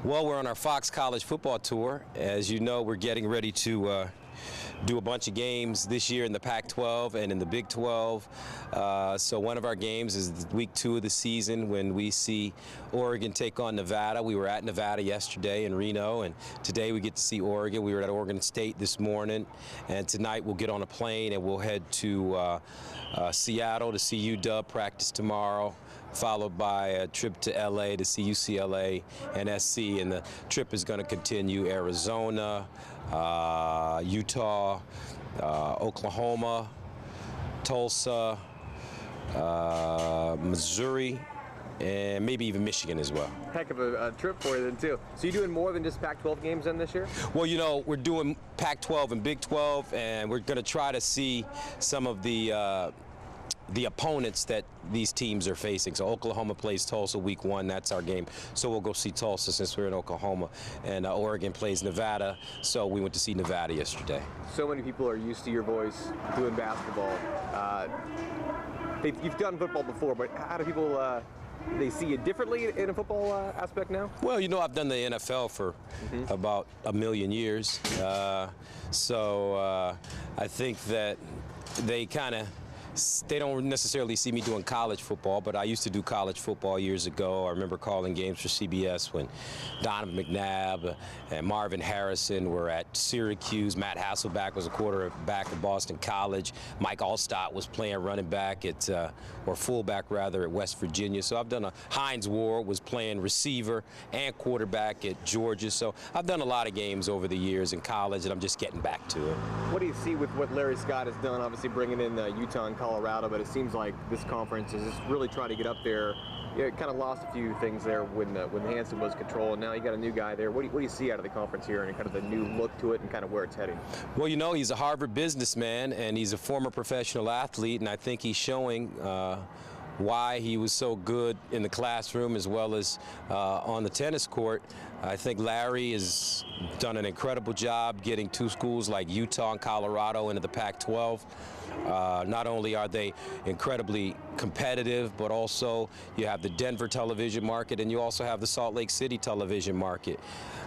Well, we're on our Fox College football tour. As you know, we're getting ready to do a bunch of games this year in the Pac-12 and in the Big 12. So one of our games is week 2 of the season when we see Oregon take on Nevada. We were at Nevada yesterday in Reno, and today we get to see Oregon. We were at Oregon State this morning, and tonight we'll get on a plane and we'll head to Seattle to see UW practice tomorrow, followed by a trip to LA to see UCLA and SC, and the trip is going to continue Arizona, Utah, Oklahoma, Tulsa, Missouri, and maybe even Michigan as well. Heck of a trip for you then too. So you're doing more than just Pac-12 games then this year? Well, you know, we're doing Pac-12 and Big 12, and we're going to try to see some of the opponents that these teams are facing. So Oklahoma plays Tulsa week 1. That's our game. So we'll go see Tulsa since we're in Oklahoma. And Oregon plays Nevada. So we went to see Nevada yesterday. So many people are used to your voice doing basketball. You've done football before, but how do people they see you differently in a football aspect now? Well, you know, I've done the NFL for about a million years. So I think that they don't necessarily see me doing college football, but I used to do college football years ago. I remember calling games for CBS when Donovan McNabb and Marvin Harrison were at Syracuse. Matt Hasselbeck was a quarterback at Boston College. Mike Allstott was playing running back or fullback rather, at West Virginia. So I've done Hines Ward was playing receiver and quarterback at Georgia. So I've done a lot of games over the years in college, and I'm just getting back to it. What do you see with what Larry Scott has done, obviously bringing in Utah and Colorado, but it seems like this conference is just really trying to get up there. You kind of lost a few things there when Hansen was control, and now you got a new guy there. What do you see out of the conference here and kind of the new look to it and kind of where it's heading? Well, you know, he's a Harvard businessman, and he's a former professional athlete, and I think he's showing why he was so good in the classroom as well as on the tennis court. I think Larry has done an incredible job getting 2 schools like Utah and Colorado into the Pac-12. Not only are they incredibly competitive, but also you have the Denver television market, and you also have the Salt Lake City television market.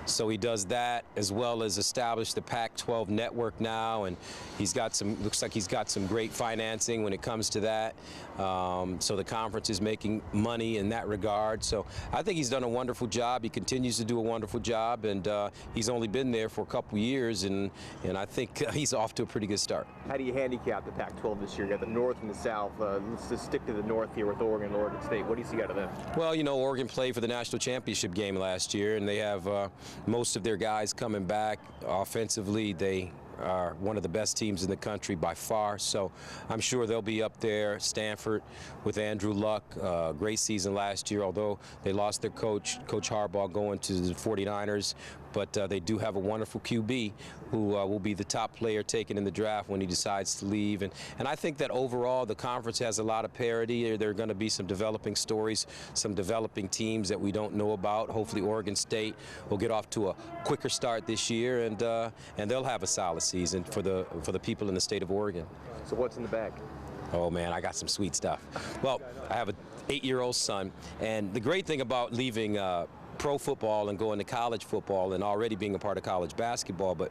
So he does that as well as establish the Pac-12 network now, and looks like he's got some great financing when it comes to that. So the conference is making money in that regard. So I think he's done a wonderful job. He continues to do a wonderful job, and he's only been there for a couple years, and I think he's off to a pretty good start. How do you handicap the Pac-12 this year? You got the North and the South. Let's just stick to the North here with Oregon and Oregon State. What do you see out of them? Well, you know, Oregon played for the national championship game last year, and they have most of their guys coming back. Offensively, they are one of the best teams in the country by far, so I'm sure they'll be up there. Stanford with Andrew Luck, great season last year, although they lost their coach Harbaugh going to the 49ers, but they do have a wonderful QB who will be the top player taken in the draft when he decides to leave. And I think that overall the conference has a lot of parity. There are going to be some developing stories, some developing teams that we don't know about. Hopefully Oregon State will get off to a quicker start this year, and they'll have a solid season for the people in the state of Oregon. So what's in the bag? Oh man, I got some sweet stuff. Well, I have an 8-year-old son, and the great thing about leaving pro football and going to college football and already being a part of college basketball, but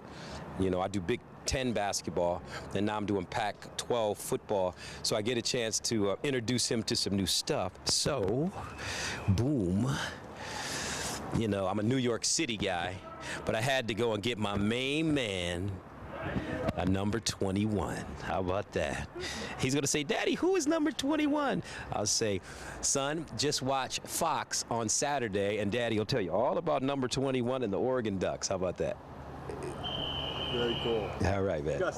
you know, I do Big 10 basketball, and now I'm doing Pac-12 football, so I get a chance to introduce him to some new stuff. So, boom. You know, I'm a New York City guy, but I had to go and get my main man a number 21. How about that? He's going to say, Daddy, who is number 21? I'll say, son, just watch Fox on Saturday, and Daddy will tell you all about number 21 and the Oregon Ducks. How about that? Very cool. All right, man. Gus,